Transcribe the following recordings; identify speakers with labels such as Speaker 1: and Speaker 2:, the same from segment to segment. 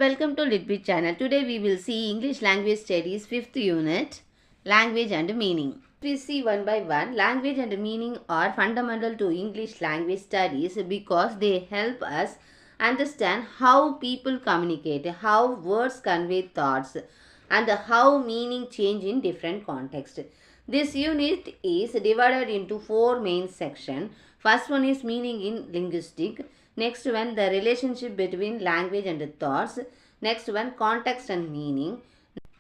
Speaker 1: Welcome to Litbit channel. Today we will see English language studies 5th unit, language and meaning. We see one by one. Language and meaning are fundamental to English language studies because they help us understand how people communicate, how words convey thoughts, and how meaning change in different contexts. This unit is divided into four main sections. First one is meaning in linguistic. Next one, the relationship between language and thoughts. Next one, context and meaning.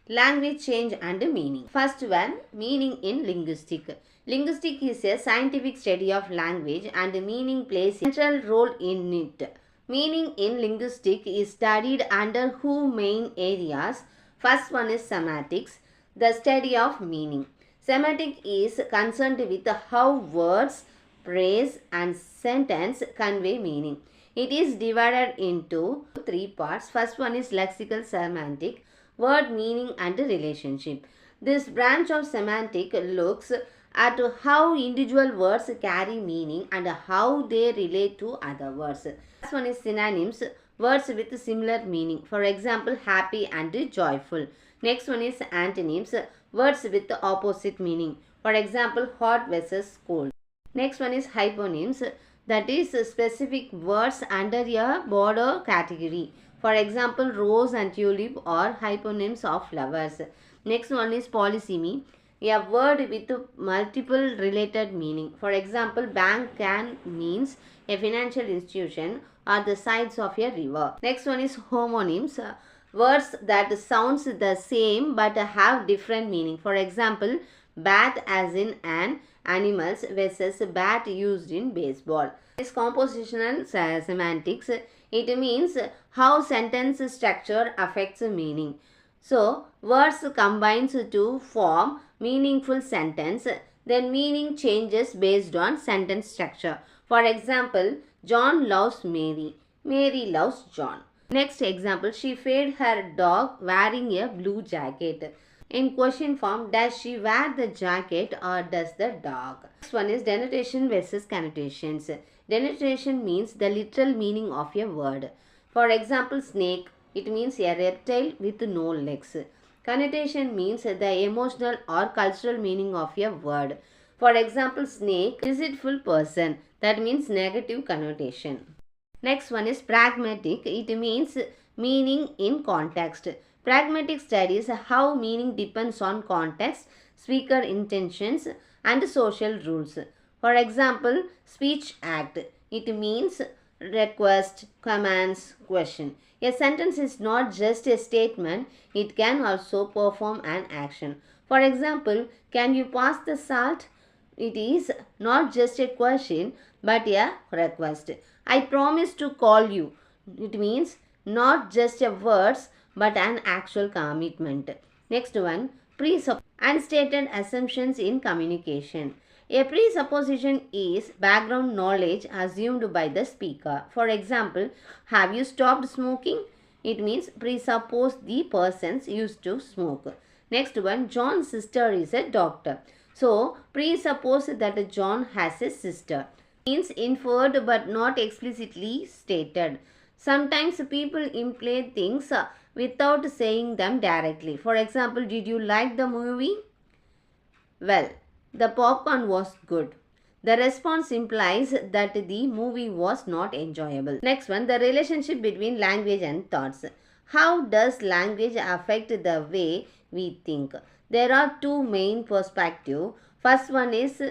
Speaker 1: Language change and meaning. First one, meaning in linguistic. Linguistic is a scientific study of language and meaning plays a central role in it. Meaning in linguistic is studied under two main areas. First one is semantics, the study of meaning. Semantic is concerned with how words, phrase and sentence convey meaning. It is divided into three parts. First one is lexical semantic, word meaning and relationship. This branch of semantic looks at how individual words carry meaning and how they relate to other words. First one is synonyms, words with similar meaning. For example, happy and joyful. Next one is antonyms, words with opposite meaning. For example, hot versus cold. Next one is hyponyms, that is specific words under a broader category. For example, rose and tulip are hyponyms of flowers. Next one is polysemy, a word with multiple related meaning. For example, bank can means a financial institution or the sides of a river. Next one is homonyms, words that sounds the same but have different meaning. For example, bat as in an animals versus bat used in baseball. This compositional semantics, it means how sentence structure affects meaning. So, words combines to form meaningful sentence, then meaning changes based on sentence structure. For example, John loves Mary, Mary loves John. Next example, she fed her dog wearing a blue jacket. In question form, does she wear the jacket or does the dog? Next one is denotation versus connotations. Denotation means the literal meaning of a word. For example, snake, it means a reptile with no legs. Connotation means the emotional or cultural meaning of a word. For example, snake, deceitful person, that means negative connotation. Next one is pragmatic, it means meaning in context. Pragmatic studies how meaning depends on context, speaker intentions and social rules. For example, speech act, it means request, commands, question. A sentence is not just a statement, it can also perform an action. For example, can you pass the salt? It is not just a question but a request. I promise to call you. It means not just a words but an actual commitment. Next one, unstated assumptions in communication. A presupposition is background knowledge assumed by the speaker. For example, have you stopped smoking? It means presuppose the persons used to smoke. Next one, John's sister is a doctor. So, presuppose that John has a sister. Means inferred but not explicitly stated. Sometimes people imply things without saying them directly. For example, did you like the movie? Well, the popcorn was good. The response implies that the movie was not enjoyable. Next one, the relationship between language and thoughts. How does language affect the way we think? There are two main perspectives. First one is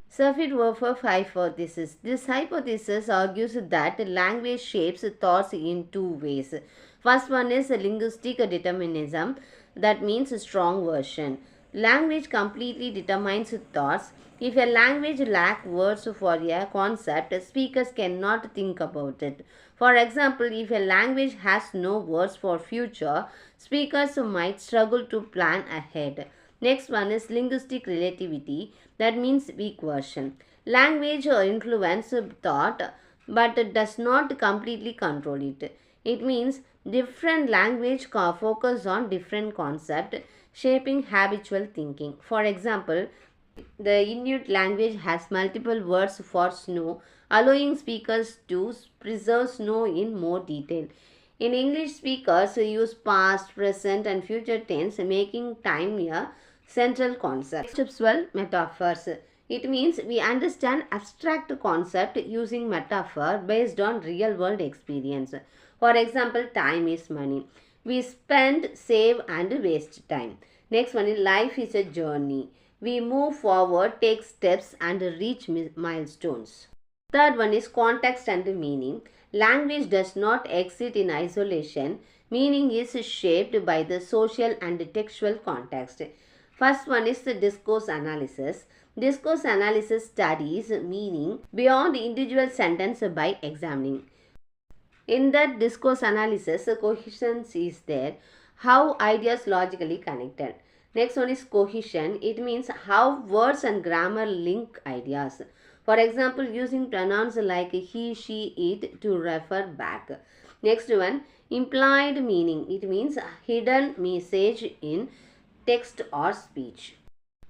Speaker 1: Sapir-Whorf hypothesis. This hypothesis argues that language shapes thoughts in two ways. First one is linguistic determinism, that means a strong version. Language completely determines thoughts. If a language lacks words for a concept, speakers cannot think about it. For example, if a language has no words for future, speakers might struggle to plan ahead. Next one is linguistic relativity, that means weak version. Language influences thought but does not completely control it. It means different language focus on different concepts, shaping habitual thinking. For example, the Inuit language has multiple words for snow, allowing speakers to preserve snow in more detail. In English, speakers use past, present, and future tense, making time a central concept. Next, 12, metaphors. It means we understand abstract concept using metaphor based on real world experience. For example, time is money. We spend, save, and waste time. Next one is life is a journey. We move forward, take steps, and reach milestones. Third one is context and meaning. Language does not exist in isolation. Meaning is shaped by the social and textual context. First one is the discourse analysis. Discourse analysis studies meaning beyond individual sentence by examining. In that discourse analysis, cohesion is there. How ideas logically connected. Next one is cohesion. It means how words and grammar link ideas. For example, using pronouns like he, she, it to refer back. Next one, implied meaning. It means hidden message in text or speech.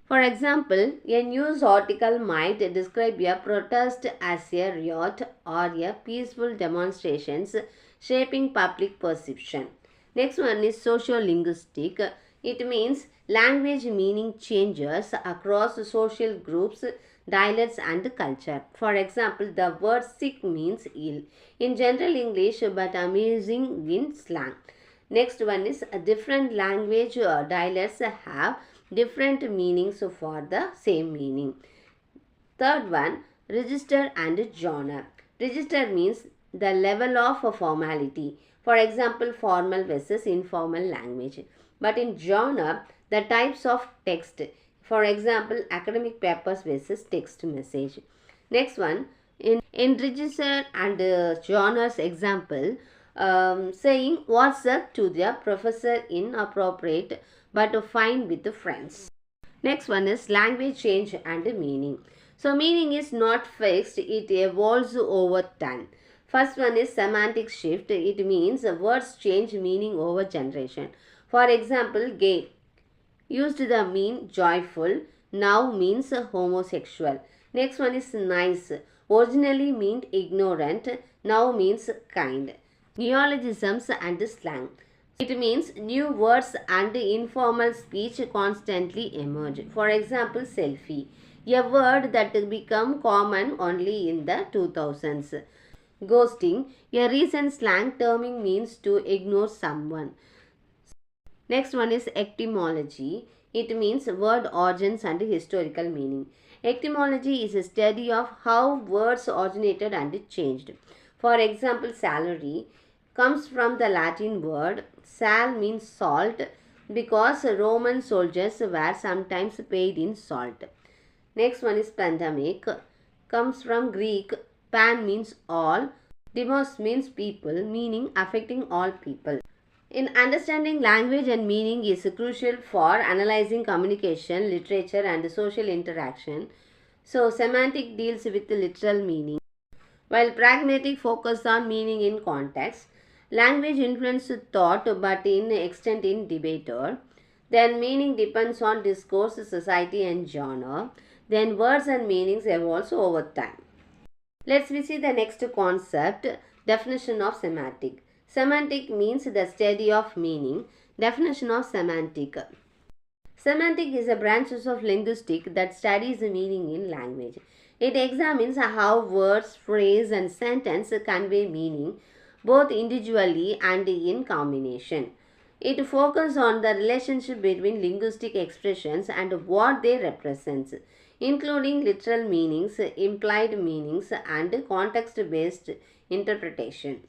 Speaker 1: For example, a news article might describe a protest as a riot or a peaceful demonstrations shaping public perception. Next one is sociolinguistic. It means language meaning changes across social groups, dialects and culture. For example, the word sick means ill in general English but amazing in slang. Next one is different language dialects have different meanings for the same meaning. Third one, register and genre. Register means the level of formality. For example, formal versus informal language. But in genre, the types of text. For example, academic papers versus text message. Next one, in register and genres example, saying what's up to the professor inappropriate but fine with the friends. Next one is language change and meaning. So meaning is not fixed, it evolves over time. First one is semantic shift. It means words change meaning over generation. For example, gay used to mean joyful, now means homosexual. Next one is nice. Originally meant ignorant, now means kind. Neologisms and slang. It means new words and informal speech constantly emerge. For example, selfie, a word that became common only in the 2000s. Ghosting, a recent slang term means to ignore someone. Next one is etymology. It means word origins and historical meaning. Etymology is a study of how words originated and changed. For example, salary comes from the Latin word sal means salt because Roman soldiers were sometimes paid in salt. Next one is pandemic, comes from Greek, pan means all, demos means people, meaning affecting all people. In understanding language and meaning is crucial for analyzing communication, literature and social interaction. So semantic deals with literal meaning, while pragmatic focus on meaning in context. Language influences thought but in extent in debater. Then meaning depends on discourse, society and genre. Then words and meanings evolve over time. Let's see the next concept, definition of semantic. Semantic means the study of meaning. Definition of semantic. Semantic is a branch of linguistics that studies the meaning in language. It examines how words, phrase and sentence convey meaning both individually and in combination. It focuses on the relationship between linguistic expressions and what they represent, including literal meanings, implied meanings, and context-based interpretation.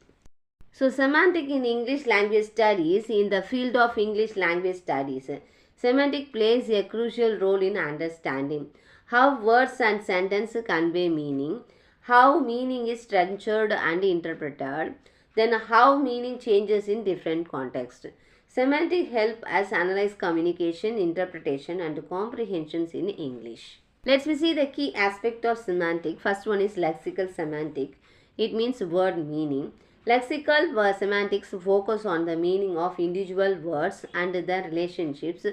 Speaker 1: So, semantic in English language studies. In the field of English language studies, semantic plays a crucial role in understanding how words and sentences convey meaning, how meaning is structured and interpreted, then how meaning changes in different contexts. Semantic help us analyze communication, interpretation and comprehensions in English. Let's see the key aspect of semantic. First one is lexical semantic. It means word meaning. Lexical semantics focus on the meaning of individual words and their relationships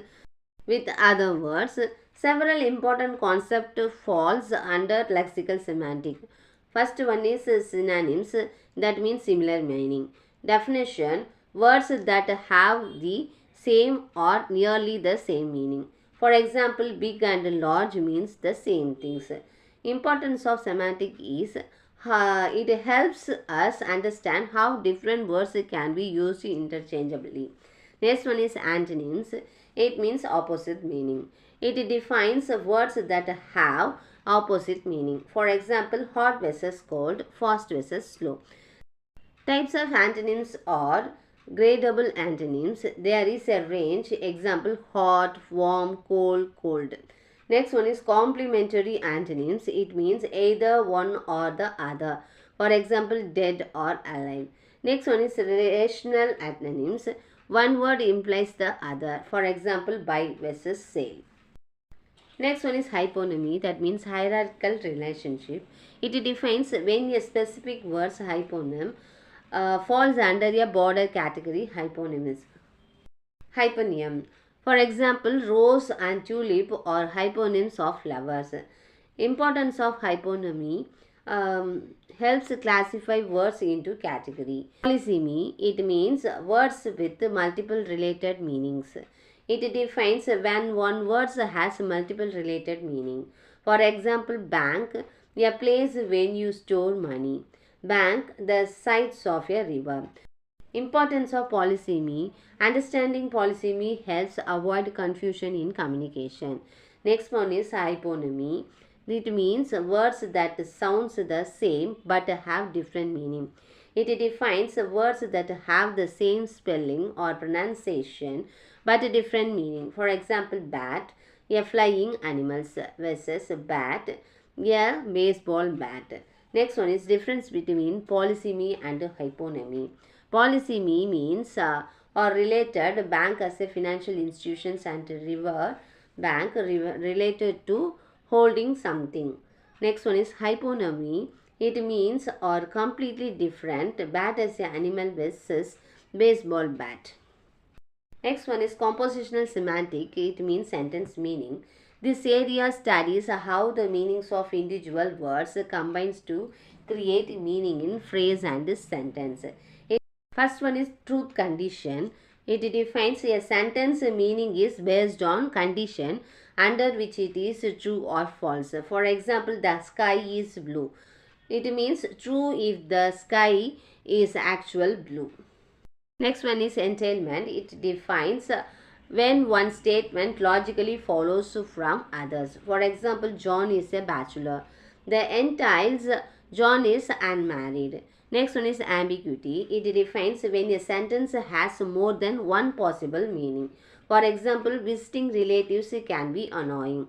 Speaker 1: with other words. Several important concepts falls under lexical semantic. First one is synonyms, that means similar meaning. Definition: words that have the same or nearly the same meaning. For example, big and large means the same things. Importance of semantic is it helps us understand how different words can be used interchangeably. Next one is antonyms. It means opposite meaning. It defines words that have opposite meaning. For example, hot versus cold, fast versus slow. Types of antonyms are gradable antonyms. There is a range. Example: hot, warm, cold, cold. Next one is complementary antonyms. It means either one or the other. For example, dead or alive. Next one is relational antonyms. One word implies the other. For example, buy versus sale. Next one is hyponymy, that means hierarchical relationship. It defines when a specific word's hyponym falls under a broader category, hyponyms. Hyponym. For example, rose and tulip are hyponyms of flowers. Importance of hyponymy helps classify words into category. Polysemy, it means words with multiple related meanings. It defines when one word has multiple related meaning. For example, bank, a place when you store money. Bank, the sides of a river. Importance of polysemy. Understanding polysemy helps avoid confusion in communication. Next one is hyponymy. It means words that sounds the same but have different meaning. It defines words that have the same spelling or pronunciation but different meaning. For example, bat, a flying animal versus bat, a baseball bat. Next one is difference between polysemy and hyponymy. Polysemy means or related bank as a financial institutions and river bank related to holding something. Next one is hyponymy. It means or completely different bat as an animal versus baseball bat. Next one is compositional semantic. It means sentence meaning. This area studies how the meanings of individual words combines to create meaning in phrase and sentence. First one is truth condition. It defines a sentence meaning is based on condition under which it is true or false. For example, the sky is blue. It means true if the sky is actual blue. Next one is entailment. It defines when one statement logically follows from others. For example, John is a bachelor. The entails John is unmarried. Next one is ambiguity. It defines when a sentence has more than one possible meaning. For example, visiting relatives can be annoying.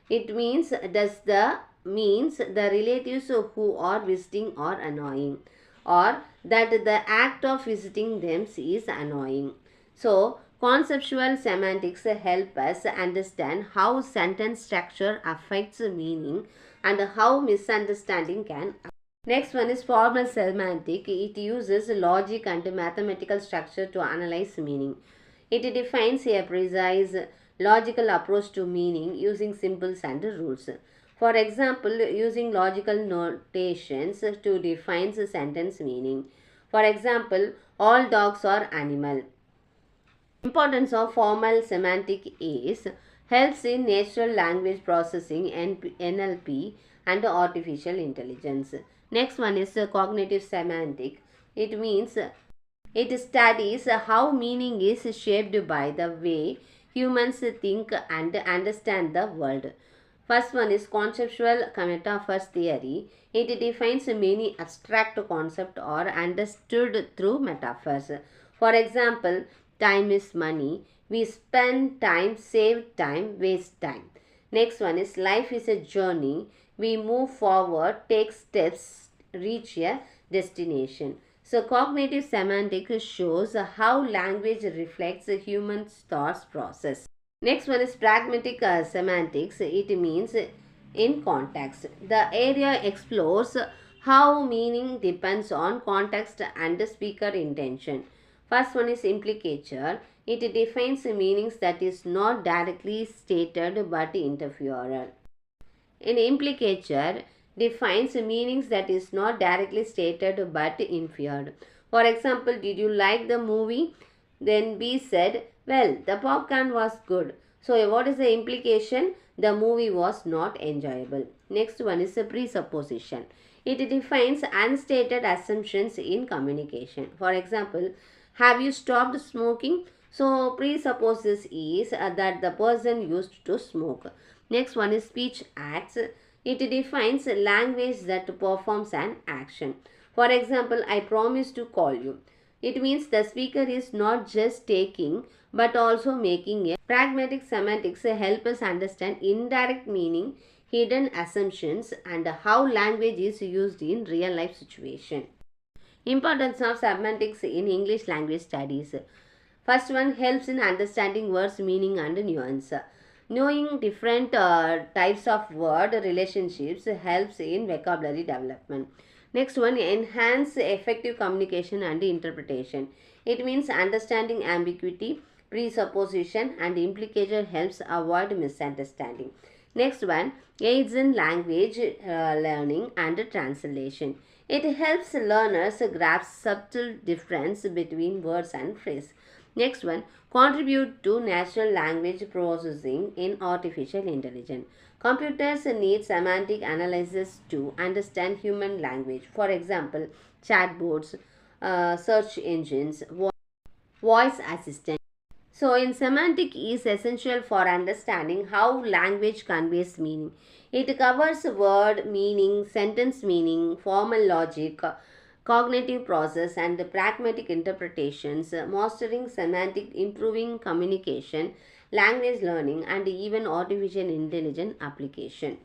Speaker 1: It means the relatives who are visiting are annoying, or that the act of visiting them is annoying. So, conceptual semantics help us understand how sentence structure affects meaning and how misunderstanding can. Next one is formal semantic. It uses logic and mathematical structure to analyze meaning. It defines a precise logical approach to meaning using symbols and rules. For example, using logical notations to define sentence meaning. For example, all dogs are animal. Importance of formal semantic is helps in natural language processing and NLP and artificial intelligence. Next one is cognitive semantic. It means it studies how meaning is shaped by the way humans think and understand the world. First one is conceptual metaphors theory. It defines many abstract concepts are understood through metaphors. For example, time is money. We spend time, save time, waste time. Next one is life is a journey. We move forward, take steps, reach a destination. So, cognitive semantics shows how language reflects a human thought process. Next one is pragmatic semantics. It means in context. The area explores how meaning depends on context and speaker intention. First one is implicature. It defines meanings that is not directly stated but inferred. An implicature defines meanings that is not directly stated but inferred. For example, did you like the movie? Then B said, well, the popcorn was good. So what is the implication? The movie was not enjoyable. Next one is a presupposition. It defines unstated assumptions in communication. For example, have you stopped smoking? So presupposes is that the person used to smoke. Next one is speech acts. It defines language that performs an action. For example, I promise to call you. It means the speaker is not just taking but also making a pragmatic semantics help us understand indirect meaning, hidden assumptions, and how language is used in real life situation. Importance of semantics in English language studies. First one, helps in understanding words meaning and nuance. Knowing different types of word relationships helps in vocabulary development. Next one, enhance effective communication and interpretation. It means understanding ambiguity, presupposition, and implication helps avoid misunderstanding. Next one, aids in language learning and translation. It helps learners grasp subtle difference between words and phrase. Next one, contribute to natural language processing in artificial intelligence. Computers need semantic analysis to understand human language. For example, chatbots, search engines, voice assistants. So, in semantic is essential for understanding how language conveys meaning. It covers word meaning, sentence meaning, formal logic, cognitive process, and the pragmatic interpretations, mastering semantic, improving communication, language learning, and even artificial intelligence application.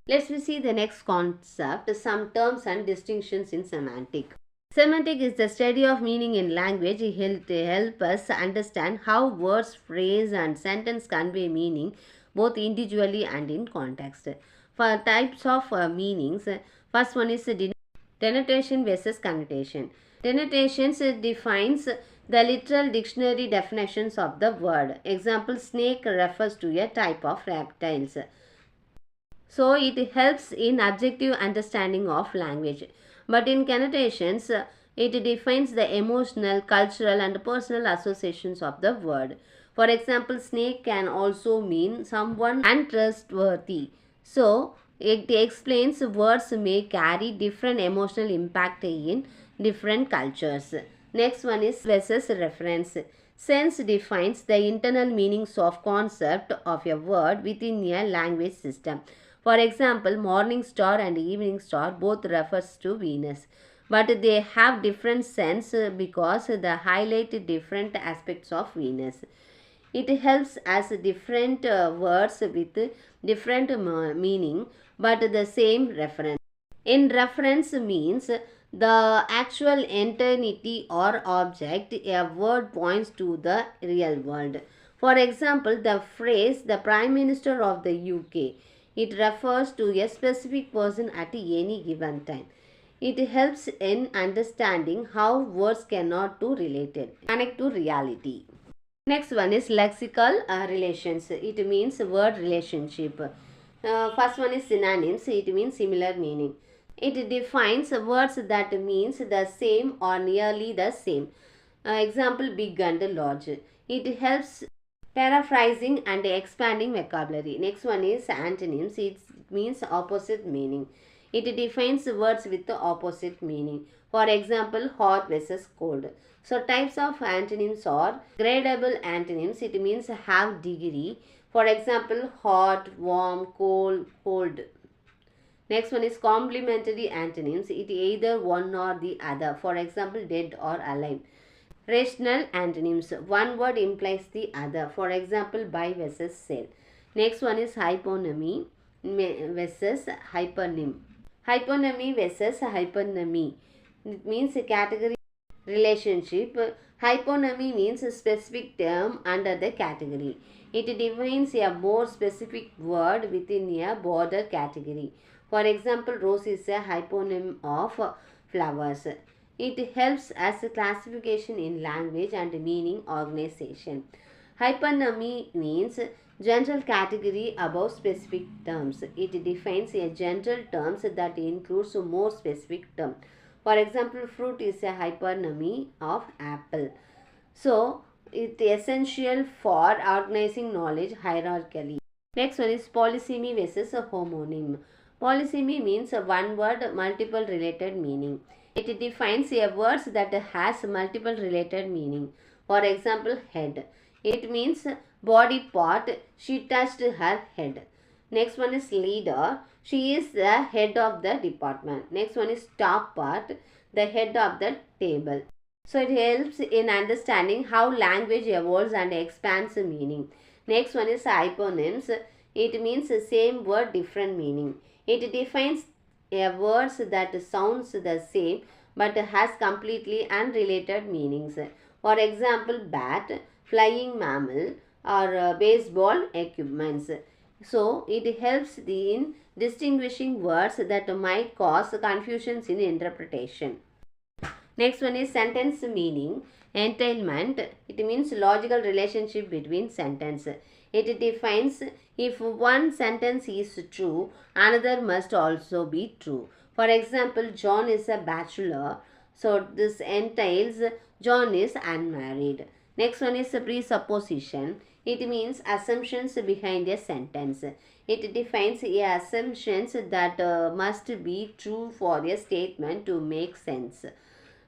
Speaker 1: Let's see the next concept, some terms and distinctions in semantic. Semantic is the study of meaning in language. It helps us understand how words, phrase, and sentence convey meaning both individually and in context. For types of meanings, first one is denotation versus connotation. Denotations defines the literal dictionary definitions of the word. Example, snake refers to a type of reptiles. So it helps in objective understanding of language. But in connotations, it defines the emotional, cultural, and personal associations of the word. For example, snake can also mean someone untrustworthy. So it explains words may carry different emotional impact in different cultures. Next one is versus reference. Sense defines the internal meanings of concept of a word within a language system. For example, morning star and evening star both refers to Venus, but they have different sense because they highlight different aspects of Venus. It helps as different words with different meaning but the same reference. In reference means the actual entity or object a word points to the real world. For example, the phrase the Prime Minister of the UK, it refers to a specific person at any given time. It helps in understanding how words cannot be related, connect to reality. Next one is lexical relations. It means word relationship. First one is synonyms. It means similar meaning. It defines words that means the same or nearly the same. Example, big and large. It helps paraphrasing and expanding vocabulary. Next one is antonyms. It means opposite meaning. It defines words with the opposite meaning. For example, hot versus cold. So types of antonyms are gradable antonyms. It means have degree. For example, hot, warm, cold, cold. Next one is complementary antonyms. It either one or the other. For example, dead or alive. Rational antonyms. One word implies the other. For example, buy versus sell. Next one is hyponymy versus hypernym. Hyponymy versus hypernymy. It means a category relationship. Hyponymy means a specific term under the category. It defines a more specific word within a broader category. For example, rose is a hyponym of flowers. It helps as a classification in language and meaning organization. Hypernymy means general category above specific terms. It defines a general terms that includes more specific term. For example, fruit is a hypernymy of apple. So, it's essential for organizing knowledge hierarchically. Next one is polysemy versus a homonym. Polysemy means a one word, multiple related meaning. It defines a word that has multiple related meaning. For example, head. It means body part. She touched her head. Next one is leader. She is the head of the department. Next one is top part. The head of the table. So it helps in understanding how language evolves and expands the meaning. Next one is hyponyms. It means the same word, different meaning. It defines a word that sounds the same but has completely unrelated meanings. For example, bat, flying mammal, or baseball equipments. So it helps in distinguishing words that might cause confusions in interpretation. Next one is sentence meaning. Entailment. It means logical relationship between sentence. It defines if one sentence is true, another must also be true. For example, John is a bachelor. So this entails John is unmarried. Next one is presupposition. It means assumptions behind a sentence. It defines assumptions that must be true for a statement to make sense.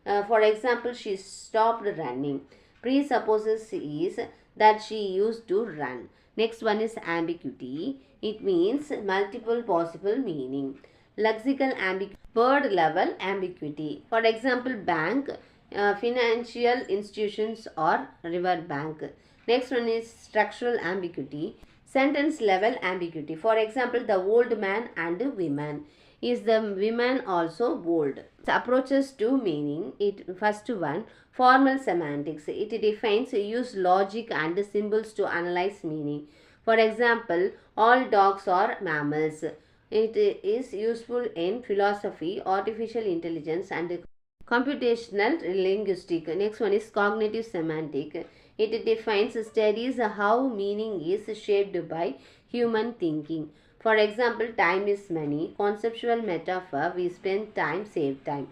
Speaker 1: For example, she stopped running. Presupposes is that she used to run. Next one is ambiguity. It means multiple possible meaning. Lexical ambiguity, word level ambiguity. For example, bank, financial institutions or river bank. Next one is structural ambiguity. Sentence level ambiguity. For example, the old man and the woman. Is the women also old? Approaches to meaning. First one, formal semantics. It defines use logic and symbols to analyze meaning. For example, all dogs are mammals. It is useful in philosophy, artificial intelligence and computational linguistics. Next one is cognitive semantic. It defines studies how meaning is shaped by human thinking. For example, time is money. Conceptual metaphor, we spend time, save time.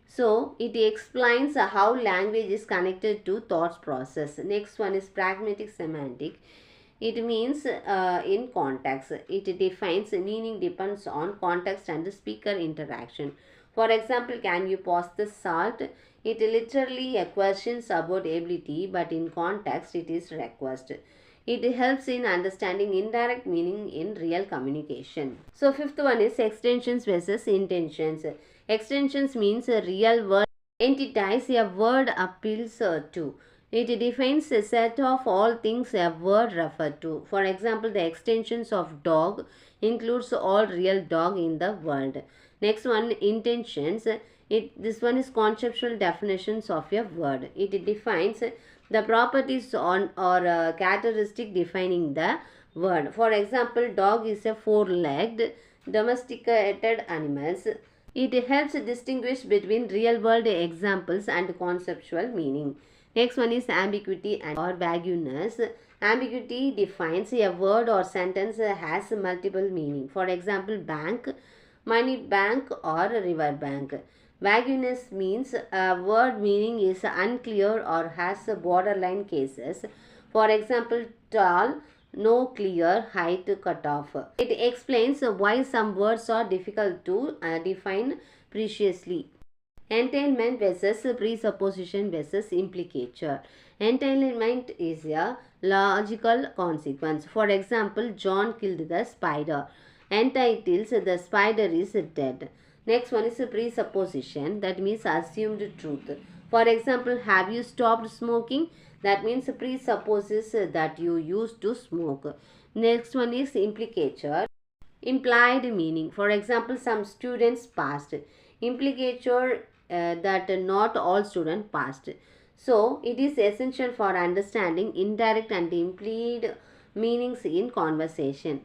Speaker 1: So, it explains how language is connected to thought process. Next one is pragmatic semantic. It means in context. It defines meaning depends on context and speaker interaction. For example, can you pass the salt? It literally questions about ability, but in context it is request. It helps in understanding indirect meaning in real communication. So fifth one is extensions versus intensions. Extensions means a real word entities a word appeals to. It defines a set of all things a word refers to. For example, the extensions of dog includes all real dog in the world. Next one, intentions. This one is conceptual definitions of a word. It defines the properties on or characteristic defining the word. For example, dog is a four-legged domesticated animals. It helps distinguish between real world examples and conceptual meaning. Next one is ambiguity and or vagueness. Ambiguity defines a word or sentence has multiple meaning. For example, bank, money bank or river bank. Vagueness means a word meaning is unclear or has borderline cases. For example, tall, no clear height cutoff. It explains why some words are difficult to define precisely. Entailment versus presupposition versus implicature. Entailment is a logical consequence. For example, John killed the spider. Entitles the spider is dead. Next one is a presupposition, that means assumed truth. For example, have you stopped smoking? That means presupposes that you used to smoke. Next one is implicature, implied meaning. For example, some students passed. Implicature that not all students passed. So, it is essential for understanding indirect and implied meanings in conversation.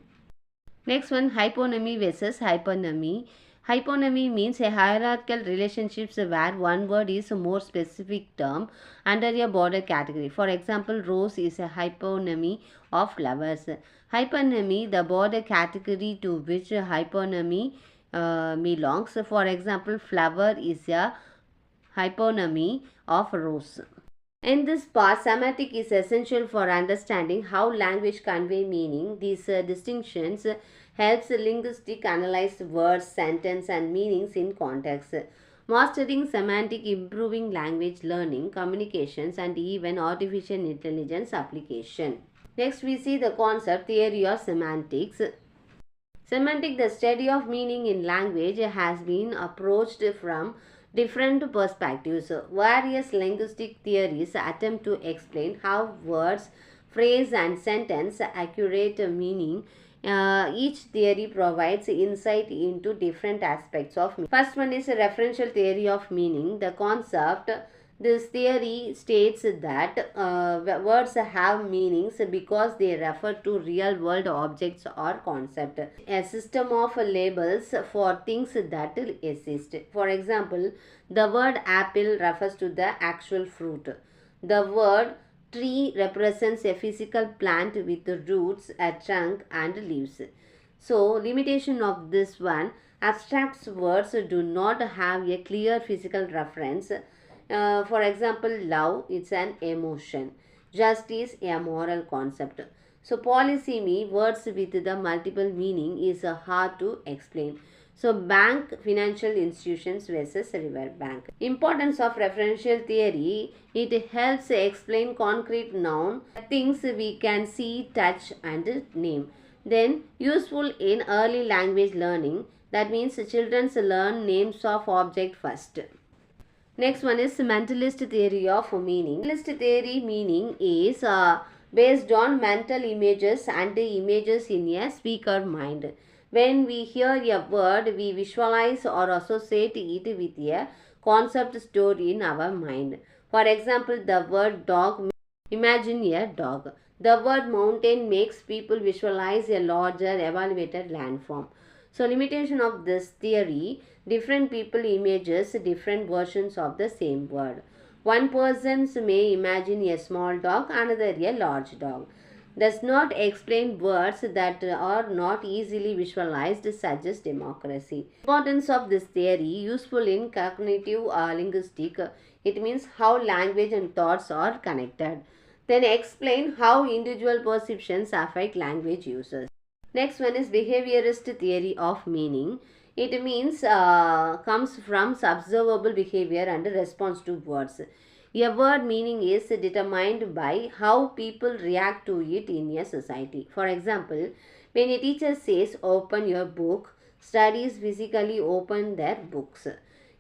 Speaker 1: Next one, hyponymy versus hypernymy. Hyponymy means a hierarchical relationships where one word is a more specific term under a broader category. For example, rose is a hyponymy of flowers. Hypernymy, the broader category to which hyponymy belongs. For example, flower is a hyponymy of Rose. In this part, semantic is essential for understanding how language convey meaning. These distinctions helps linguistics analyze words, sentence, and meanings in context. Mastering semantic, improving language learning, communications, and even artificial intelligence application. Next, we see the concept theory of semantics. Semantic, the study of meaning in language, has been approached from different perspectives. Various linguistic theories attempt to explain how words, phrase, and sentence accurate meaning. Each theory provides insight into different aspects of meaning. First one is a referential theory of meaning. The concept this theory states that words have meanings because they refer to real world objects or concepts, a system of labels for things that exist. For example, the word apple refers to the actual fruit. The word tree represents a physical plant with roots, a trunk, and leaves. So, limitation of this one, abstract words do not have a clear physical reference. For example, love, it's an emotion. Justice, a moral concept. So, polysemy, words with the multiple meaning, is hard to explain. So, bank, financial institutions versus river bank. Importance of referential theory, it helps explain concrete noun, things we can see, touch, and name. Then, useful in early language learning, that means children learn names of object first. Next one is mentalist theory of meaning. Mentalist theory meaning is based on mental images and images in a speaker mind. When we hear a word, we visualize or associate it with a concept stored in our mind. For example, the word dog, imagine a dog. The word mountain makes people visualize a larger elevated landform. So, limitation of this theory, different people images different versions of the same word. One person may imagine a small dog, another a large dog. Does not explain words that are not easily visualized, such as democracy. Importance of this theory, useful in cognitive linguistics. It means how language and thoughts are connected. Then explain how individual perceptions affect language users. Next one is behaviorist theory of meaning. It means comes from observable behavior and response to words. A word meaning is determined by how people react to it in a society. For example, when a teacher says open your book, studies physically open their books.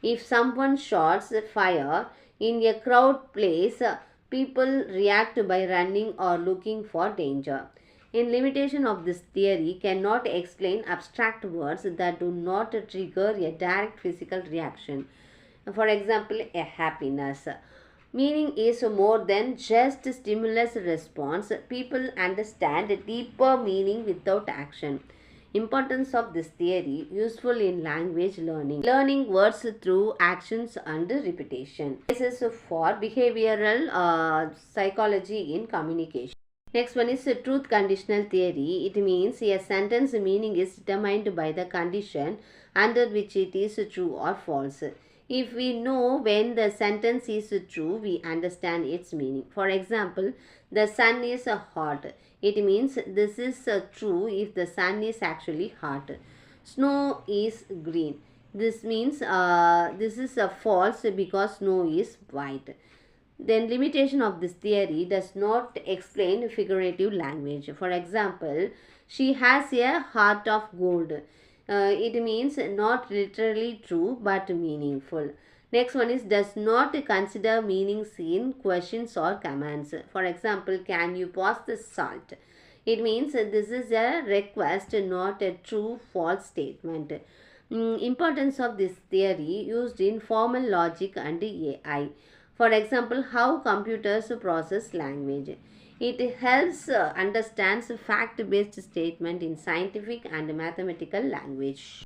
Speaker 1: If someone shouts fire in a crowd place, people react by running or looking for danger. In limitation of this theory, cannot explain abstract words that do not trigger a direct physical reaction. For example, a happiness. Meaning is more than just stimulus response. People understand deeper meaning without action. Importance of this theory, useful in language learning. Learning words through actions and repetition. This is for behavioral psychology in communication. Next one is truth conditional theory. It means a sentence meaning is determined by the condition under which it is true or false. If we know when the sentence is true, we understand its meaning. For example, the sun is hot. It means this is true if the sun is actually hot. Snow is green. This means this is false because snow is white. Then limitation of this theory does not explain figurative language. For example, she has a heart of gold. It means not literally true but meaningful. Next one is does not consider meanings in questions or commands. For example, can you pass the salt? It means this is a request, not a true false statement. Importance of this theory used in formal logic and AI. For example, how computers process language. It helps understands fact-based statement in scientific and mathematical language.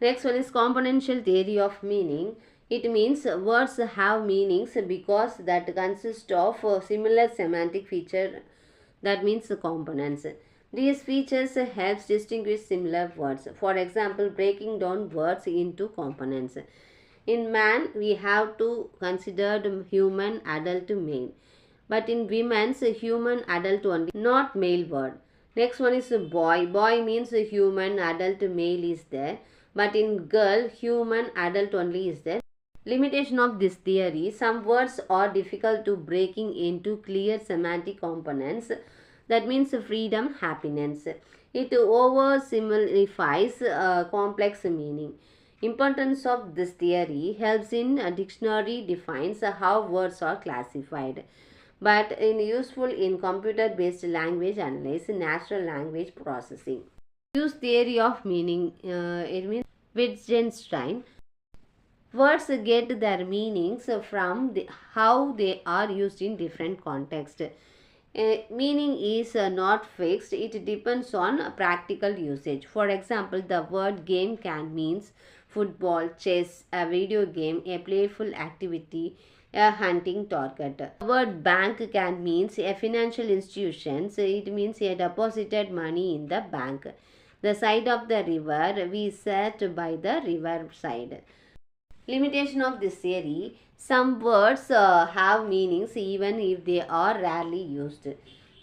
Speaker 1: Next one is componential theory of meaning. It means words have meanings because that consist of similar semantic feature, that means components. These features helps distinguish similar words. For example, breaking down words into components. In man, we have to consider the human adult male. But in women's a human adult only, not male word. Next one is a boy. Boy means a human adult male is there. But in girl, human adult only is there. Limitation of this theory: some words are difficult to breaking into clear semantic components. That means freedom, happiness. It oversimplifies complex meaning. Importance of this theory: helps in a dictionary defines how words are classified, but in useful in computer based language analysis, natural language processing. Use theory of meaning. It means Wittgenstein. Words get their meanings from how they are used in different contexts. Meaning is not fixed, it depends on practical usage. For example, the word game can means football, chess, a video game, a playful activity, a hunting target. The word bank can means a financial institution, so it means a deposited money in the bank. The side of the river, we sat by the river side. Limitation of this theory: some words have meanings even if they are rarely used.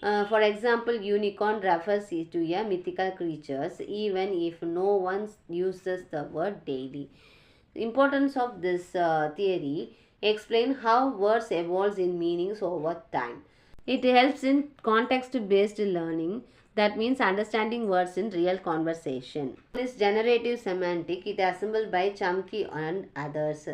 Speaker 1: For example, unicorn refers to a mythical creatures even if no one uses the word daily. The importance of this theory: explain how words evolve in meanings over time. It helps in context-based learning. That means understanding words in real conversation. One is generative semantic. It is assembled by Chomsky and others.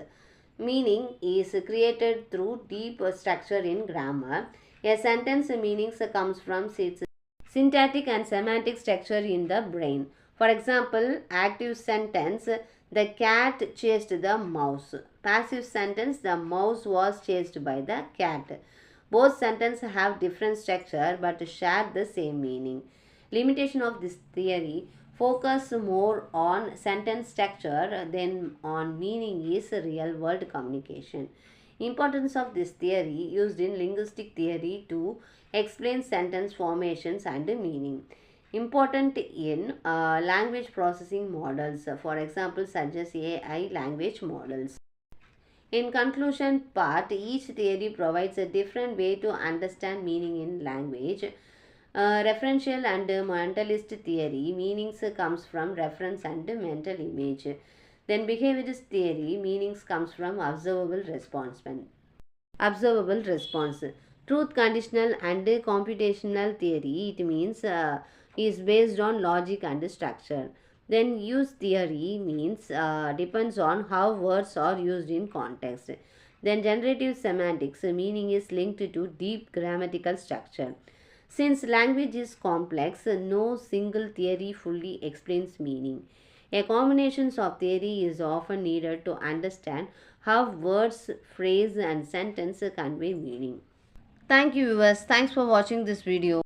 Speaker 1: Meaning is created through deep structure in grammar. A sentence meanings comes from its syntactic and semantic structure in the brain. For example, active sentence: the cat chased the mouse. Passive sentence: the mouse was chased by the cat. Both sentences have different structure but share the same meaning. Limitation of this theory: focus more on sentence structure than on meaning is real world communication. Importance of this theory: used in linguistic theory to explain sentence formations and meaning. Important in language processing models, for example, such as AI language models. In conclusion part, each theory provides a different way to understand meaning in language. Referential and mentalist theory: meanings comes from reference and mental image. Then behaviorist theory: meanings comes from observable response. Truth conditional and computational theory: it means is based on logic and structure. Then use theory means depends on how words are used in context. Then generative semantics: meaning is linked to deep grammatical structure. Since language is complex, no single theory fully explains meaning. A combination of theory is often needed to understand how words, phrase and sentence convey meaning. Thank you viewers. Thanks for watching this video.